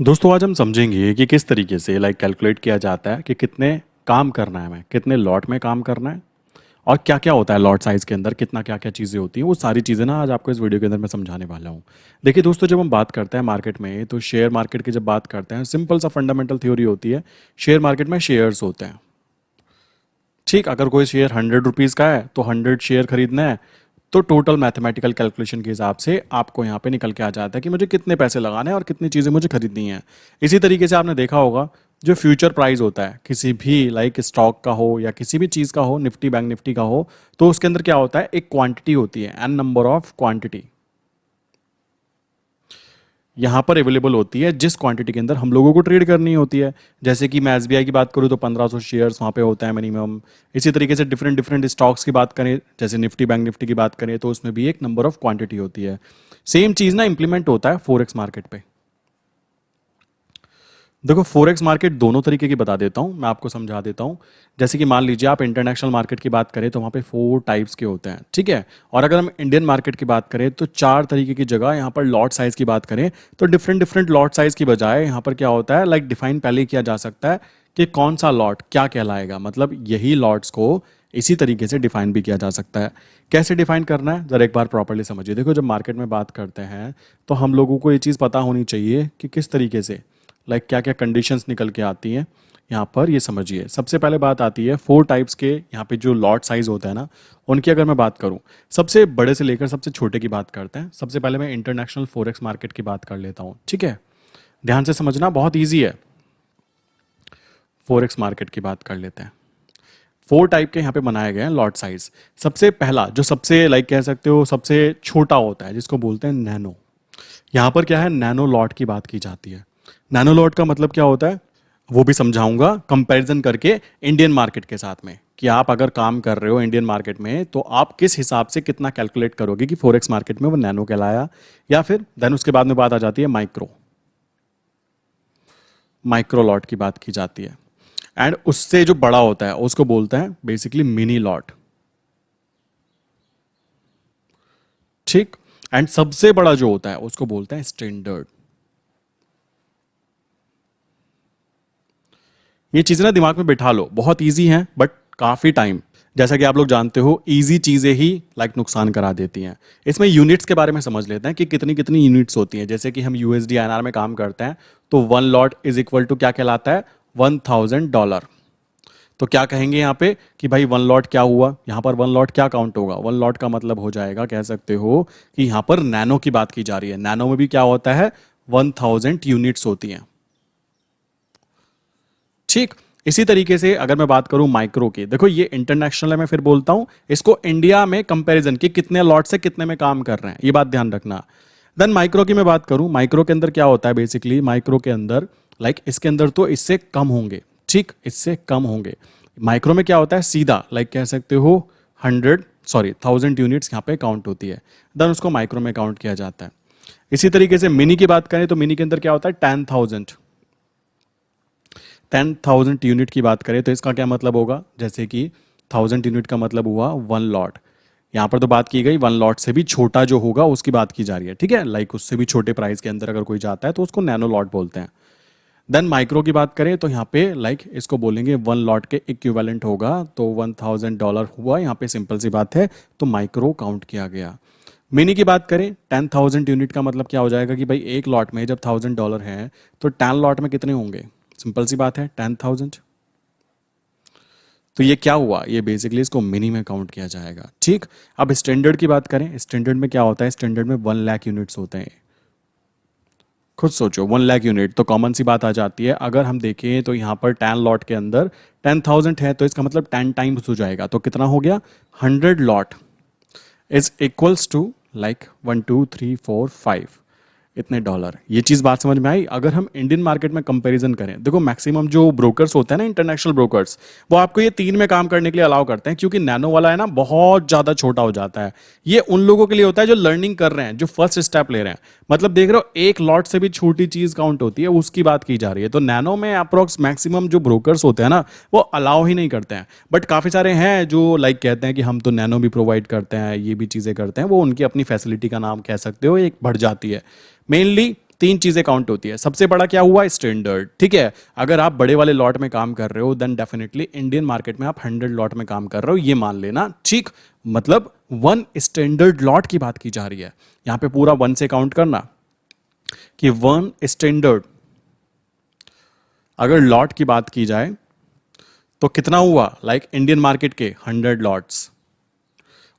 दोस्तों आज हम समझेंगे कि किस तरीके से कैलकुलेट किया जाता है कि कितने काम करना है, हमें कितने लॉट में काम करना है और क्या क्या होता है लॉट साइज के अंदर, कितना क्या क्या चीज़ें होती हैं, वो सारी चीज़ें ना आज आपको इस वीडियो के अंदर मैं समझाने वाला हूँ। देखिए दोस्तों, जब हम बात करते हैं मार्केट में, तो शेयर मार्केट की जब बात करते हैं, सिंपल सा फंडामेंटल थ्योरी होती है। शेयर मार्केट में शेयर्स होते हैं। ठीक, अगर कोई शेयर 100 रुपीज़ का है तो 100 शेयर खरीदना है, तो टोटल मैथमेटिकल कैलकुलेशन के हिसाब से आपको यहाँ पे निकल के आ जाता है कि मुझे कितने पैसे लगाने हैं और कितनी चीज़ें मुझे खरीदनी है। इसी तरीके से आपने देखा होगा, जो फ्यूचर प्राइस होता है किसी भी स्टॉक का हो या किसी भी चीज़ का हो, निफ्टी बैंक निफ्टी का हो, तो उसके अंदर क्या होता है, एक क्वांटिटी होती है, एन नंबर ऑफ क्वांटिटी यहाँ पर अवेलेबल होती है, जिस क्वांटिटी के अंदर हम लोगों को ट्रेड करनी होती है। जैसे कि मैं एसबीआई की बात करूँ तो 1500 शेयर्स वहाँ पे होता है मिनिमम। इसी तरीके से डिफरेंट डिफरेंट स्टॉक्स की बात करें, जैसे निफ्टी बैंक निफ्टी की बात करें, तो उसमें भी एक नंबर ऑफ क्वांटिटी होती है। सेम चीज़ ना इंप्लीमेंट होता है फोरेक्स मार्केट पे। देखो, फॉरेक्स मार्केट दोनों तरीके की बता देता हूँ, मैं आपको समझा देता हूँ। जैसे कि मान लीजिए आप इंटरनेशनल मार्केट की बात करें तो वहाँ पे 4 टाइप्स के होते हैं, ठीक है। और अगर हम इंडियन मार्केट की बात करें तो 4 तरीके की जगह यहाँ पर लॉट साइज की बात करें तो डिफरेंट डिफरेंट लॉट साइज की बजाय यहाँ पर क्या होता है, डिफाइन पहले ही किया जा सकता है कि कौन सा लॉट क्या कहलाएगा। मतलब यही लॉट्स को इसी तरीके से डिफाइन भी किया जा सकता है। कैसे डिफाइन करना है जरा एक बार प्रॉपर्ली समझिए। देखो, जब मार्केट में बात करते हैं तो हम लोगों को ये चीज़ पता होनी चाहिए कि किस तरीके से क्या क्या कंडीशंस निकल के आती हैं। यहाँ पर ये समझिए, सबसे पहले बात आती है 4 टाइप्स के यहाँ पे जो लॉट साइज होता है ना, उनकी अगर मैं बात करूँ, सबसे बड़े से लेकर सबसे छोटे की बात करते हैं। सबसे पहले मैं इंटरनेशनल फॉरेक्स मार्केट की बात कर लेता हूँ, ठीक है। ध्यान से समझना, बहुत ईजी है। फॉरेक्स मार्केट की बात कर लेते हैं। 4 टाइप के यहाँ पे बनाए गए हैं लॉट साइज। सबसे पहला जो सबसे कह सकते हो सबसे छोटा होता है, जिसको बोलते हैं नैनो। यहाँ पर क्या है, नैनो लॉट की बात की जाती है। नैनो लॉट का मतलब क्या होता है वो भी समझाऊंगा कंपैरिजन करके इंडियन मार्केट के साथ में, कि आप अगर काम कर रहे हो इंडियन मार्केट में तो आप किस हिसाब से कितना कैलकुलेट करोगे कि फॉरेक्स मार्केट में वो नैनो कहलाया। या फिर देन उसके बाद में बात आ जाती है माइक्रो। माइक्रो लॉट की बात की जाती है। एंड उससे जो बड़ा होता है उसको बोलते हैं बेसिकली मिनी लॉट। ठीक। एंड सबसे बड़ा जो होता है उसको बोलते हैं स्टैंडर्ड। ये चीज़ें ना दिमाग में बिठा लो, बहुत इजी हैं बट काफ़ी टाइम, जैसा कि आप लोग जानते हो, इजी चीज़ें ही नुकसान करा देती हैं। इसमें यूनिट्स के बारे में समझ लेते हैं कि कितनी कितनी यूनिट्स होती हैं। जैसे कि हम यूएसडी आईएनआर में काम करते हैं, तो 1 लॉट इज इक्वल टू क्या कहलाता है, $1000। तो क्या कहेंगे यहाँ पे कि भाई 1 लॉट क्या हुआ, यहाँ पर 1 लॉट क्या काउंट होगा। 1 लॉट का मतलब हो जाएगा, कह सकते हो कि यहाँ पर नैनो की बात की जा रही है। नैनो में भी क्या होता है, 1000 यूनिट्स होती हैं। ठीक। इसी तरीके से अगर मैं बात करूं माइक्रो की, देखो ये इंटरनेशनल है, मैं फिर बोलता हूं इसको इंडिया में कंपैरिजन की, कितने लॉट से कितने में काम कर रहे हैं, ये बात ध्यान रखना। देन माइक्रो की मैं बात करूं, माइक्रो के अंदर क्या होता है, बेसिकली माइक्रो के अंदर इसके अंदर तो इससे कम होंगे। ठीक, इससे कम होंगे। माइक्रो में क्या होता है, सीधा कह सकते हो 1000 यूनिट्स यहाँ पे काउंट होती है, देन उसको माइक्रो में काउंट किया जाता है। इसी तरीके से मिनी की बात करें तो मिनी के अंदर क्या होता है, 10,000 यूनिट की बात करें तो इसका क्या मतलब होगा, जैसे कि 1000 यूनिट का मतलब हुआ 1 लॉट। यहाँ पर तो बात की गई 1 लॉट से भी छोटा जो होगा उसकी बात की जा रही है, ठीक है। उससे भी छोटे प्राइस के अंदर अगर कोई जाता है तो उसको नैनो लॉट बोलते हैं। देन माइक्रो की बात करें तो यहाँ पे इसको बोलेंगे 1 लॉट के इक्विवेलेंट होगा, तो $1000 हुआ, यहाँ पे सिंपल सी बात है, तो माइक्रो काउंट किया गया। मिनी की बात करें, 10,000 यूनिट का मतलब क्या हो जाएगा कि भाई एक लॉट में जब $1000 है तो 10 लॉट में कितने होंगे, सिंपल सी बात है 10,000। तो ये क्या हुआ, ये बेसिकली इसको मिनी में काउंट किया जाएगा। ठीक। अब स्टैंडर्ड की बात करें, स्टैंडर्ड में क्या होता है, स्टैंडर्ड में 1 लाख यूनिट्स होते हैं। खुद सोचो, 1 लाख यूनिट तो कॉमन सी बात आ जाती है। अगर हम देखें तो यहाँ पर 10 लॉट के अंदर 10,000 है, तो इसका मतलब 10 टाइम्स हो जाएगा, तो कितना हो गया, 100 लॉट इज इक्वल्स टू 1 2 3 4 5 इतने डॉलर। ये चीज़ बात समझ में आई। अगर हम इंडियन मार्केट में कंपैरिजन करें, देखो मैक्सिमम जो ब्रोकर्स होते हैं ना, इंटरनेशनल ब्रोकर्स, वो आपको ये 3 में काम करने के लिए अलाउ करते हैं, क्योंकि नैनो वाला है ना बहुत ज़्यादा छोटा हो जाता है। ये उन लोगों के लिए होता है जो लर्निंग कर रहे हैं, जो फर्स्ट स्टेप ले रहे हैं। मतलब देख रहे हो, एक लॉट से भी छोटी चीज़ काउंट होती है, उसकी बात की जा रही है। तो नैनो में अप्रोक्स मैक्सिमम जो ब्रोकर्स होते हैं ना, वो अलाउ ही नहीं करते हैं। बट काफ़ी सारे हैं जो कहते हैं कि हम तो नैनो भी प्रोवाइड करते हैं, ये भी चीज़ें करते हैं, वो उनकी अपनी फैसिलिटी का नाम कह सकते हो, एक बढ़ जाती है। मेनली तीन चीजें काउंट होती है। सबसे बड़ा क्या हुआ, स्टैंडर्ड। ठीक है, अगर आप बड़े वाले लॉट में काम कर रहे हो देन डेफिनेटली इंडियन मार्केट में आप 100 लॉट में काम कर रहे हो, ये मान लेना। ठीक, मतलब 1 स्टैंडर्ड लॉट की बात की जा रही है। यहां पे पूरा 1 से काउंट करना कि 1 स्टैंडर्ड अगर लॉट की बात की जाए तो कितना हुआ, लाइक इंडियन मार्केट के 100 लॉट्स।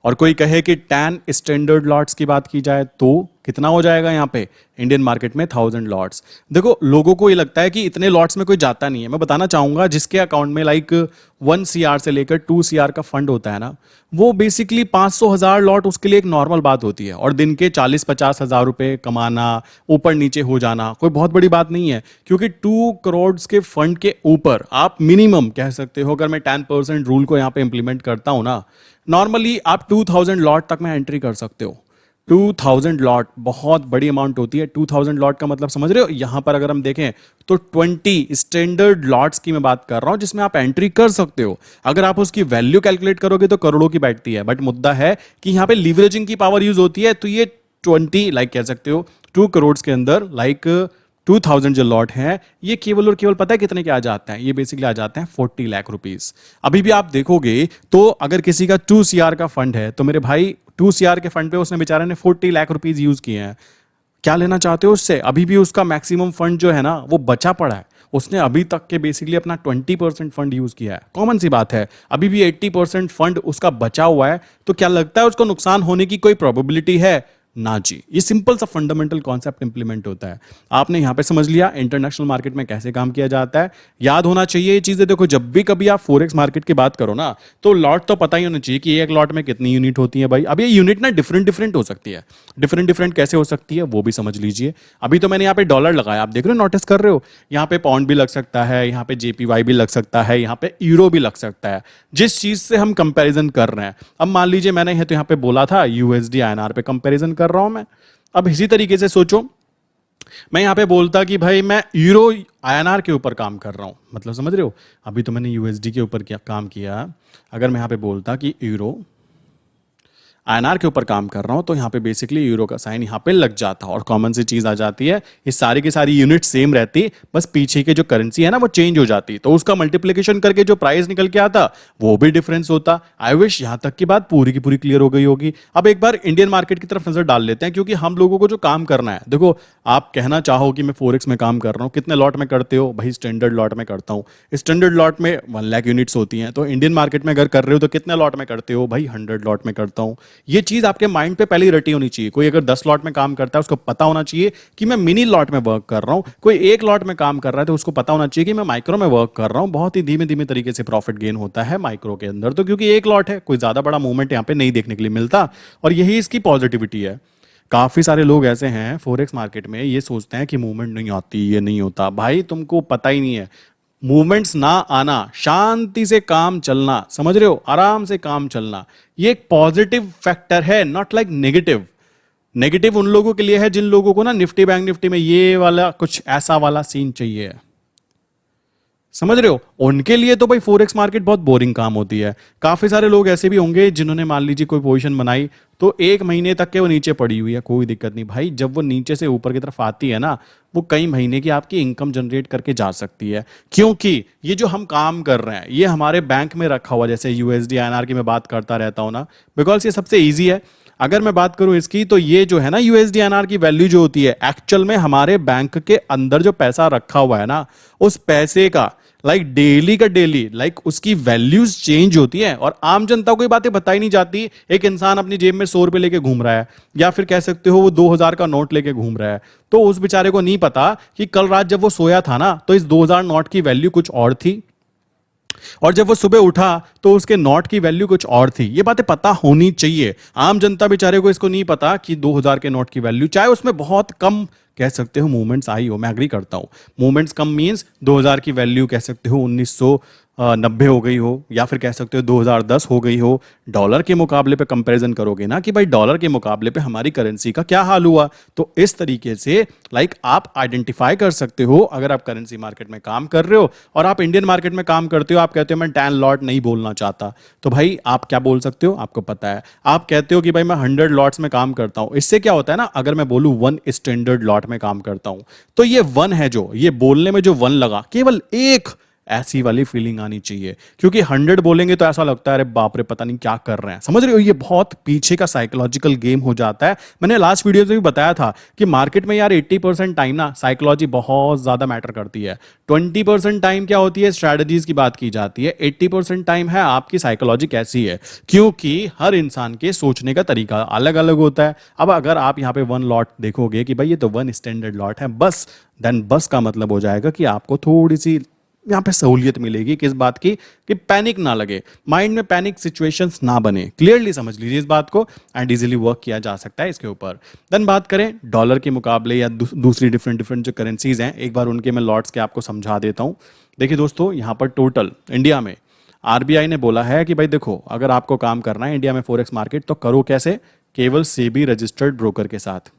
और कोई कहे कि 10 स्टैंडर्ड लॉट्स की बात की जाए तो कितना हो जाएगा यहाँ पे इंडियन मार्केट में 1000 लॉट्स। देखो लोगों को ये लगता है कि इतने लॉट्स में कोई जाता नहीं है। मैं बताना चाहूंगा जिसके अकाउंट में लाइक 1 CR से लेकर 2 CR का फंड होता है ना, वो बेसिकली 500,000 लॉट उसके लिए एक नॉर्मल बात होती है। और दिन के 40-50 हजार रुपए कमाना, ऊपर नीचे हो जाना कोई बहुत बड़ी बात नहीं है, क्योंकि 2 करोड़ के फंड के ऊपर आप मिनिमम कह सकते हो, अगर मैं 10% रूल को यहाँ पे इंप्लीमेंट करता हूं ना, नॉर्मली आप 2000 लॉट तक में एंट्री कर सकते हो। 2000 लॉट बहुत बड़ी अमाउंट होती है। 2000 लॉट का मतलब समझ रहे हो, यहां पर अगर हम देखें तो 20 स्टैंडर्ड लॉट्स की मैं बात कर रहा हूं जिसमें आप एंट्री कर सकते हो। अगर आप उसकी वैल्यू कैलकुलेट करोगे तो करोड़ों की बैठती है, बट मुद्दा है कि यहां पे लीवरेजिंग की पावर यूज होती है। तो ये 20 लाइक कह सकते हो 2 करोड़ के अंदर लाइक 2000 जो लॉट है, ये केवल और केवल पता है कितने के आ जाते हैं, ये बेसिकली आ जाते हैं 40 लाख रुपीस। अभी भी आप देखोगे तो अगर किसी का 2 CR का फंड है तो मेरे भाई 2 CR के फंड पे उसने बेचारे ने 40 लाख रुपीस यूज किए हैं। क्या लेना चाहते हो उससे, अभी भी उसका मैक्सिमम फंड जो है ना वो बचा पड़ा है। उसने अभी तक के बेसिकली अपना 20% फंड यूज किया है। कॉमन सी बात है, अभी भी 80% फंड उसका बचा हुआ है। तो क्या लगता है उसको नुकसान होने की कोई प्रोबेबिलिटी है? ना जी। ये सिंपल सा फंडामेंटल कॉन्सेप्ट इंप्लीमेंट होता है। आपने यहां पे समझ लिया इंटरनेशनल मार्केट में कैसे काम किया जाता है। याद होना चाहिए ये चीजें। देखो जब भी कभी आप फॉरेक्स मार्केट की बात करो ना, तो लॉट तो पता ही होना चाहिए कि एक लॉट में कितनी यूनिट होती है भाई। अब ये यूनिट ना डिफरेंट डिफरेंट हो सकती है। डिफरेंट डिफरेंट कैसे हो सकती है वो भी समझ लीजिए। अभी तो मैंने यहाँ पे डॉलर लगाया, आप देख रहे हो, नोटिस कर रहे हो। यहाँ पे पाउंड भी लग सकता है, यहाँ पे JPY भी लग सकता है, यहाँ पे यूरो भी लग सकता है, जिस चीज से हम कंपेरिजन कर रहे हैं। अब मान लीजिए मैंने तो यहाँ पे बोला था USD INR पे कंपेरिजन कर रहा हूं मैं। अब इसी तरीके से सोचो, मैं यहां पे बोलता कि भाई मैं यूरो INR के ऊपर काम कर रहा हूं, मतलब समझ रहे हो। अभी तो मैंने USD के ऊपर काम किया। अगर मैं यहां पे बोलता कि यूरो INR के ऊपर काम कर रहा हूं तो यहां पे बेसिकली यूरो का साइन यहां पे लग जाता और कॉमन सी चीज आ जाती है। ये सारी की सारी यूनिट सेम रहती, बस पीछे के जो करेंसी है ना वो चेंज हो जाती, तो उसका मल्टीप्लिकेशन करके जो प्राइस निकल के आता वो भी डिफरेंस होता। आई विश यहां तक की बात पूरी की पूरी क्लियर हो गई होगी। अब एक बार इंडियन मार्केट की तरफ नजर डाल लेते हैं, क्योंकि हम लोगों को जो काम करना है, देखो आप कहना चाहो कि मैं फॉरेक्स में काम कर रहा हूं, कितने लॉट में करते हो भाई? स्टैंडर्ड लॉट में करता हूं। स्टैंडर्ड लॉट में 1 लाख यूनिट्स होती हैं, तो इंडियन मार्केट में अगर कर रहे हो तो कितने लॉट में करते हो भाई? 100 लॉट में करता हूं। ये चीज आपके माइंड पे पहले ही रटी होनी चाहिए। कोई अगर 10 लॉट में काम करता है उसको पता होना चाहिए कि मैं मिनी लॉट में वर्क कर रहा हूं। कोई 1 लॉट में काम कर रहा है तो उसको पता होना चाहिए कि मैं माइक्रो में वर्क कर रहा हूं। बहुत ही धीमे धीमे तरीके से प्रॉफिट गेन होता है माइक्रो के अंदर, तो क्योंकि 1 लॉट है, कोई ज्यादा बड़ा मूवमेंट यहां पे नहीं देखने के लिए मिलता। और यही इसकी पॉजिटिविटी है। काफी सारे लोग ऐसे हैं फॉरेक्स मार्केट में, ये सोचते हैं कि मूवमेंट नहीं आती, ये नहीं होता। भाई तुमको पता ही नहीं है, मूवमेंट्स ना आना, शांति से काम चलना, समझ रहे हो, आराम से काम चलना, ये एक पॉजिटिव फैक्टर है, नॉट लाइक नेगेटिव। नेगेटिव उन लोगों के लिए है जिन लोगों को ना निफ्टी बैंक निफ्टी में ये वाला कुछ ऐसा वाला सीन चाहिए, समझ रहे हो। उनके लिए तो भाई फॉरेक्स मार्केट बहुत बोरिंग काम होती है। काफी सारे लोग ऐसे भी होंगे जिन्होंने मान लीजिए कोई पोजीशन बनाई तो 1 महीने तक के वो नीचे पड़ी हुई है, कोई दिक्कत नहीं भाई। जब वो नीचे से ऊपर की तरफ आती है ना, वो कई महीने की आपकी इनकम जनरेट करके जा सकती है। क्योंकि ये जो हम काम कर रहे हैं ये हमारे बैंक में रखा हुआ, जैसे USD INR की मैं बात करता रहता हूं ना, बिकॉज ये सबसे ईजी है। अगर मैं बात करूं इसकी, तो ये जो है ना USD INR की वैल्यू जो होती है, एक्चुअल में हमारे बैंक के अंदर जो पैसा रखा हुआ है ना, उस पैसे का लाइक डेली का डेली लाइक उसकी वैल्यूज चेंज होती है और आम जनता को ये बातें बताई नहीं जाती। एक इंसान अपनी जेब में 100 रुपए लेके घूम रहा है, या फिर कह सकते हो वो 2000 का नोट लेके घूम रहा है, तो उस बेचारे को नहीं पता कि कल रात जब वो सोया था ना तो इस 2000 नोट की वैल्यू कुछ और थी, और जब वो सुबह उठा तो उसके नोट की वैल्यू कुछ और थी। ये बातें पता होनी चाहिए। आम जनता बेचारे को इसको नहीं पता कि 2000 के नोट की वैल्यू, चाहे उसमें बहुत कम कह सकते हो मूवमेंट्स आई हो, मैं एग्री करता हूं, मूवमेंट्स कम मींस 2000 की वैल्यू कह सकते हो 90 हो गई हो, या फिर कह सकते हो 2010 हो गई हो, डॉलर के मुकाबले पे कंपैरिजन करोगे ना कि भाई डॉलर के मुकाबले पे हमारी करेंसी का क्या हाल हुआ। तो इस तरीके से आप आइडेंटिफाई कर सकते हो अगर आप करेंसी मार्केट में काम कर रहे हो और आप इंडियन मार्केट में काम करते हो, आप कहते हो मैं 10 लॉट नहीं बोलना चाहता, तो भाई आप क्या बोल सकते हो, आपको पता है। आप कहते हो कि भाई मैं 100 लॉट्स में काम करता हूं, इससे क्या होता है ना, अगर मैं बोलूं 1 स्टैंडर्ड लॉट में काम करता हूं, तो ये 1 है, जो ये बोलने में जो 1 लगा, केवल एक ऐसी वाली फीलिंग आनी चाहिए, क्योंकि 100 बोलेंगे तो ऐसा लगता है अरे बाप रे पता नहीं क्या कर रहे हैं, समझ रहे हो, ये बहुत पीछे का साइकोलॉजिकल गेम हो जाता है। मैंने लास्ट वीडियो में भी बताया था कि मार्केट में यार 80% टाइम ना साइकोलॉजी बहुत ज्यादा मैटर करती है, 20% टाइम क्या होती है, स्ट्रैटेजीज की बात की जाती है, 80% टाइम है आपकी साइकोलॉजी कैसी है, क्योंकि हर इंसान के सोचने का तरीका अलग अलग होता है। अब अगर आप यहाँ पे 1 लॉट देखोगे कि भाई ये तो 1 स्टैंडर्ड लॉट है बस, देन बस का मतलब हो जाएगा कि आपको थोड़ी सी यहाँ पे सहूलियत मिलेगी, किस बात की, कि पैनिक ना लगे, माइंड में पैनिक सिचुएशंस ना बने, क्लियरली समझ लीजिए इस बात को, एंड इजीली वर्क किया जा सकता है इसके ऊपर। देन बात करें डॉलर के मुकाबले या दूसरी डिफरेंट डिफरेंट जो करेंसीज हैं, एक बार उनके मैं लॉट्स के आपको समझा देता हूँ। देखिए दोस्तों, यहाँ पर टोटल इंडिया में आरबीआई ने बोला है कि भाई देखो, अगर आपको काम करना है इंडिया में फॉरेक्स मार्केट, तो करो कैसे, केवल सेबी रजिस्टर्ड ब्रोकर के साथ।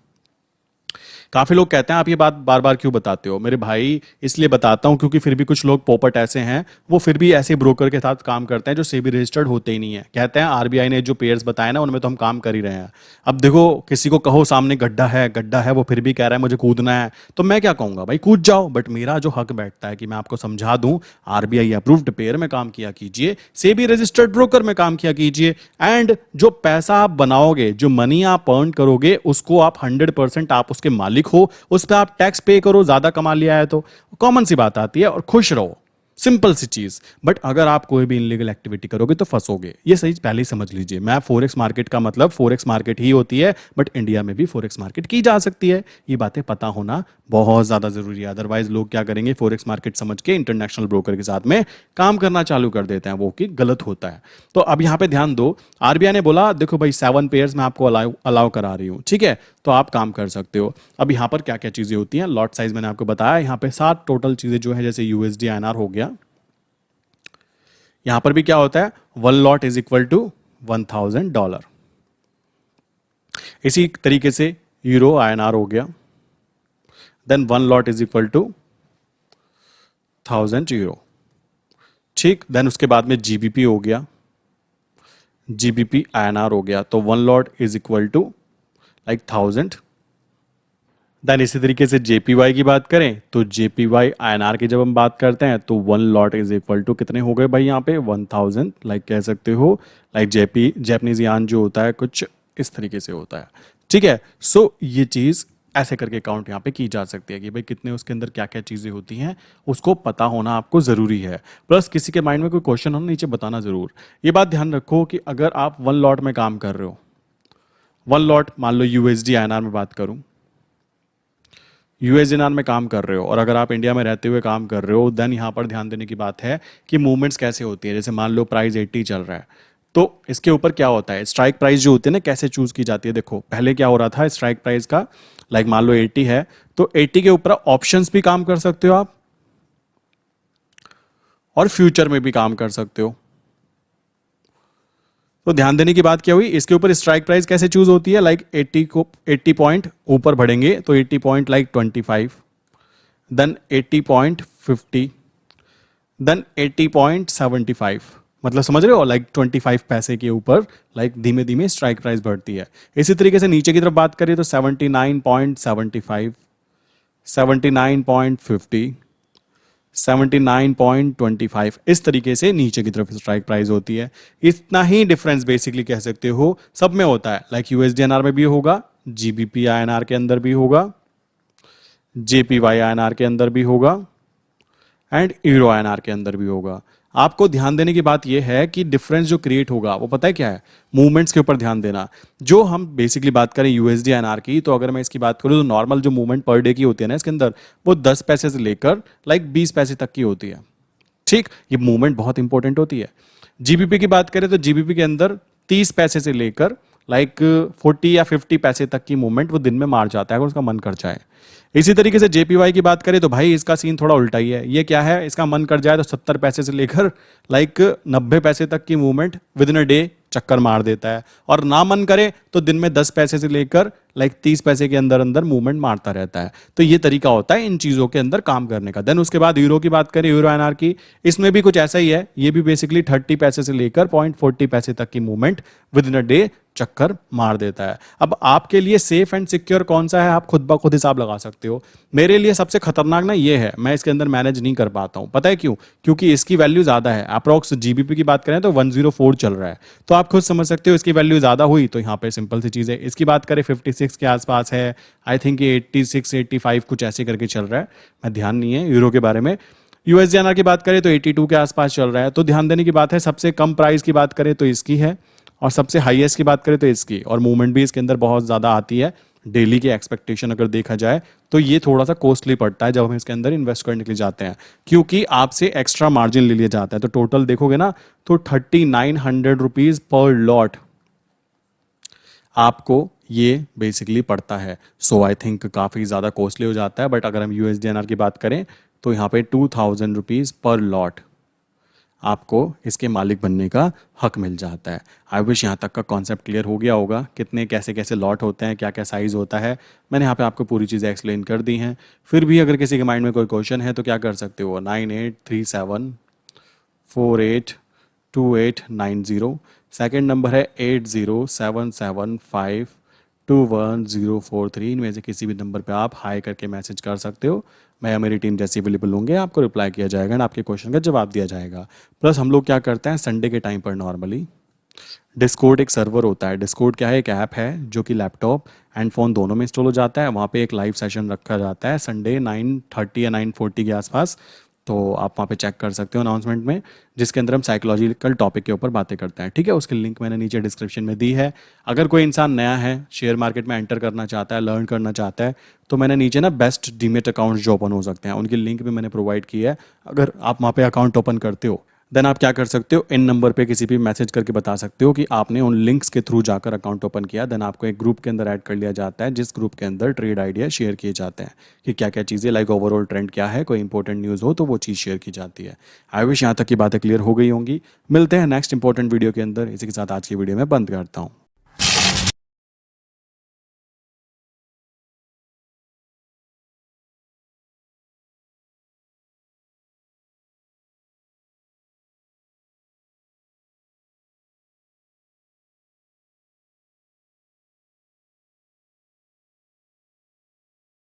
काफी लोग कहते हैं आप ये बात बार बार क्यों बताते हो, मेरे भाई इसलिए बताता हूं क्योंकि फिर भी कुछ लोग पोपट ऐसे हैं, वो फिर भी ऐसे ब्रोकर के साथ काम करते हैं जो सेबी रजिस्टर्ड होते ही नहीं है, कहते हैं आरबीआई ने जो पेयर्स बताए ना उनमें तो हम काम कर ही रहे हैं। अब देखो, किसी को कहो सामने गड्ढा है गड्ढा है, वो फिर भी कह रहा है मुझे कूदना है, तो मैं क्या कहूंगा, भाई कूद जाओ, बट मेरा जो हक बैठता है कि मैं आपको समझा दूं, आरबीआई अप्रूव्ड पेयर में काम किया कीजिए, सेबी रजिस्टर्ड ब्रोकर में काम किया कीजिए, एंड जो पैसा आप बनाओगे, जो मनी आप अर्न करोगे, उसको आप 100% आप उसके मालिक हो, उस पर आप टैक्स पे करो, ज्यादा कमा लिया है तो, कॉमन सी बात आती है, और खुश रहो, सिंपल सी चीज। बट अगर आप कोई भी इनलीगल एक्टिविटी करोगे तो फंसोगे, ये सही पहले ही समझ लीजिए। मैं फॉरेक्स मार्केट का मतलब फॉरेक्स मार्केट ही होती है, बट इंडिया में भी फॉरेक्स मार्केट की जा सकती है, ये बातें पता होना बहुत ज्यादा जरूरी है। अदरवाइज लोग क्या करेंगे, फॉरेक्स मार्केट समझ के इंटरनेशनल ब्रोकर के साथ में काम करना चालू कर देते हैं, वो कि गलत होता है। तो अब यहां पे ध्यान दो, आरबीआई ने बोला देखो भाई 7 पेयर्स में आपको अलाउ करा रही हूं, ठीक है, तो आप काम कर सकते हो। अब यहां पर क्या क्या चीजें होती हैं, लॉट साइज मैंने आपको बताया, यहां पे 7 टोटल चीजें जो है, जैसे यूएसडी आईएनआर हो गया, यहां पर भी क्या होता है, 1 लॉट इज इक्वल टू $1000। इसी तरीके से यूरो आईएनआर हो गया, then 1 lot is equal to 1000 euro, ठीक। देन उसके बाद में जीबीपी हो गया, जीबीपी आईएनआर हो गया, तो 1 lot is equal to 1000। Then इसी तरीके से जेपीवाई की बात करें तो जेपीवाई आईएनआर की जब हम बात करते हैं तो 1 लॉट इज इक्वल टू कितने हो गए भाई, यहाँ पे 1000, कह सकते हो जैपनीज यान जो होता है कुछ इस तरीके से होता है, ठीक है। सो ये चीज ऐसे करके काउंट यहाँ पे की जा सकती है कि भाई कितने, उसके अंदर क्या क्या चीजें होती हैं, उसको पता होना आपको जरूरी है। प्लस किसी के माइंड में कोई क्वेश्चन हो नीचे बताना जरूर। ये बात ध्यान रखो कि अगर आप 1 लॉट में काम कर रहे हो, 1 लॉट मान लो यूएसडी आईएनआर में बात करूं, यूएसडीआर में काम कर रहे हो, और अगर आप इंडिया में रहते हुए काम कर रहे हो, देन यहां पर ध्यान देने की बात है कि मूवमेंट्स कैसे होती है। जैसे मान लो प्राइस 80 चल रहा है, तो इसके ऊपर क्या होता है, स्ट्राइक प्राइस जो होती है ना, कैसे चूज की जाती है। देखो पहले क्या हो रहा था, स्ट्राइक प्राइस का मान लो 80 है, तो 80 के ऊपर ऑप्शंस भी काम कर सकते हो आप, और फ्यूचर में भी काम कर सकते हो। तो ध्यान देने की बात क्या हुई, इसके ऊपर स्ट्राइक प्राइस कैसे चूज होती है, 80 पॉइंट ऊपर बढ़ेंगे तो 80 पॉइंट 25, देन 80.50, देन 80.75, मतलब समझ रहे हो, 25 पैसे के ऊपर धीमे धीमे स्ट्राइक प्राइस बढ़ती है। इसी तरीके से नीचे की तरफ बात करें तो 79.75, 79.50, 79.25, इस तरीके से नीचे की तरफ स्ट्राइक प्राइस होती है। इतना ही डिफरेंस बेसिकली कह सकते हो सब में होता है, यूएसडीएनआर में भी होगा, जीबीपी आईएनआर के अंदर भी होगा, जेपीवाई आईएनआर के अंदर भी होगा, एंड यूरो आईएनआर के अंदर भी होगा। आपको ध्यान देने की बात यह है कि डिफरेंस जो क्रिएट होगा वो पता है क्या है, मूवमेंट्स के ऊपर ध्यान देना। जो हम बेसिकली बात करें यूएसडी आईएनआर की, तो अगर मैं इसकी बात करूं तो नॉर्मल जो मूवमेंट पर डे की होती है ना इसके अंदर, वो 10 पैसे से लेकर 20 पैसे तक की होती है, ठीक। ये मूवमेंट बहुत इंपॉर्टेंट होती है। जीबीपी की बात करें तो जीबीपी के अंदर 30 पैसे से लेकर लाइक 40 या 50 पैसे तक की मूवमेंट वो दिन में मार जाता है अगर उसका मन कर जाए। इसी तरीके से जेपीवाई की बात करें तो भाई इसका सीन थोड़ा उल्टा ही है। ये क्या है, इसका मन कर जाए तो 70 पैसे से लेकर लाइक 90 पैसे तक की movement with in a day चक्कर मार देता है, और ना मन करे तो दिन में 10 पैसे से लेकर लाइक 30 पैसे के अंदर अंदर मूवमेंट मारता रहता है। तो ये तरीका होता है इन चीजों के अंदर काम करने का। देन उसके बाद यूरो की बात करें, यूरो एनआर की, इसमें भी कुछ ऐसा ही है। ये भी बेसिकली 30 पैसे से लेकर 0.40 पैसे तक की movement with in a day चक्कर मार देता है। अब आपके लिए सेफ एंड सिक्योर कौन सा है, आप खुद ब खुद हिसाब लगा सकते हो। मेरे लिए सबसे खतरनाक ना ये है, मैं इसके अंदर मैनेज नहीं कर पाता हूं। पता है क्यों? क्योंकि इसकी वैल्यू ज्यादा है। अप्रॉक्स जीबीपी की बात करें तो 104 चल रहा है, तो आप खुद समझ सकते हो इसकी वैल्यू ज्यादा हुई तो यहाँ पे सिंपल सी चीज है। इसकी बात करें 56 के आसपास है, आई थिंक ये 86 85 कुछ ऐसे करके चल रहा है, मैं ध्यान नहीं है यूरो के बारे में। यूएसडीआरआर की बात करें तो 82 के आसपास चल रहा है। तो ध्यान देने की बात है, सबसे कम प्राइस की बात करें तो इसकी है, और सबसे हाईएस्ट की बात करें तो इसकी, और मूवमेंट भी इसके अंदर बहुत ज़्यादा आती है। डेली के एक्सपेक्टेशन अगर देखा जाए तो ये थोड़ा सा कॉस्टली पड़ता है जब हम इसके अंदर इन्वेस्ट करने के लिए जाते हैं, क्योंकि आपसे एक्स्ट्रा मार्जिन ले लिया जाता है। तो टोटल देखोगे ना तो 3900 रुपीज़ पर लॉट आपको ये बेसिकली पड़ता है। सो आई थिंक काफ़ी ज़्यादा कॉस्टली हो जाता है। बट अगर हम यूएसडीएनआर की बात करें तो यहाँ पे 2000 रुपीज़ पर लॉट आपको इसके मालिक बनने का हक मिल जाता है। आई विश यहाँ तक का कॉन्सेप्ट क्लियर हो गया होगा, कितने कैसे कैसे लॉट होते हैं, क्या क्या साइज़ होता है। मैंने यहाँ पे आपको पूरी चीज़ें एक्सप्लेन कर दी हैं। फिर भी अगर किसी के माइंड में कोई क्वेश्चन है तो क्या कर सकते हो, 9837482890। सेकेंड नंबर है 8077521043। इनमें से किसी भी नंबर पे आप हाई करके मैसेज कर सकते हो। मैं या मेरी टीम जैसे अवेलेबल होंगे आपको रिप्लाई किया जाएगा एंड आपके क्वेश्चन का जवाब दिया जाएगा। प्लस हम लोग क्या करते हैं संडे के टाइम पर नॉर्मली डिस्कॉर्ड एक सर्वर होता है। डिस्कॉर्ड क्या है, एक ऐप है जो कि लैपटॉप एंड फ़ोन दोनों में इंस्टॉल हो जाता है। वहाँ पे एक लाइव सेशन रखा जाता है संडे 9:30 या 9:40 के आसपास। तो आप वहाँ पे चेक कर सकते हो अनाउंसमेंट में, जिसके अंदर हम साइकोलॉजिकल टॉपिक के ऊपर बातें करते हैं। ठीक है, उसकी लिंक मैंने नीचे डिस्क्रिप्शन में दी है। अगर कोई इंसान नया है, शेयर मार्केट में एंटर करना चाहता है, लर्न करना चाहता है, तो मैंने नीचे ना बेस्ट डीमेट अकाउंट्स जो ओपन हो सकते हैं उनकी लिंक भी मैंने प्रोवाइड की है। अगर आप वहाँ पे अकाउंट ओपन करते हो देन आप क्या कर सकते हो, इन नंबर पे किसी भी मैसेज करके बता सकते हो कि आपने उन लिंक्स के थ्रू जाकर अकाउंट ओपन किया। देन आपको एक ग्रुप के अंदर ऐड कर लिया जाता है, जिस ग्रुप के अंदर ट्रेड आइडिया शेयर किए जाते हैं कि क्या क्या चीज़ें लाइक ओवरऑल ट्रेंड क्या है, कोई इंपॉर्टेंट न्यूज़ हो तो वो चीज़ शेयर की जाती है। आई विश यहाँ तक की बातें क्लियर हो गई होंगी। मिलते हैं नेक्स्ट इंपॉर्टेंट वीडियो के अंदर। इसी के साथ आज की वीडियो में बंद करता हूँ।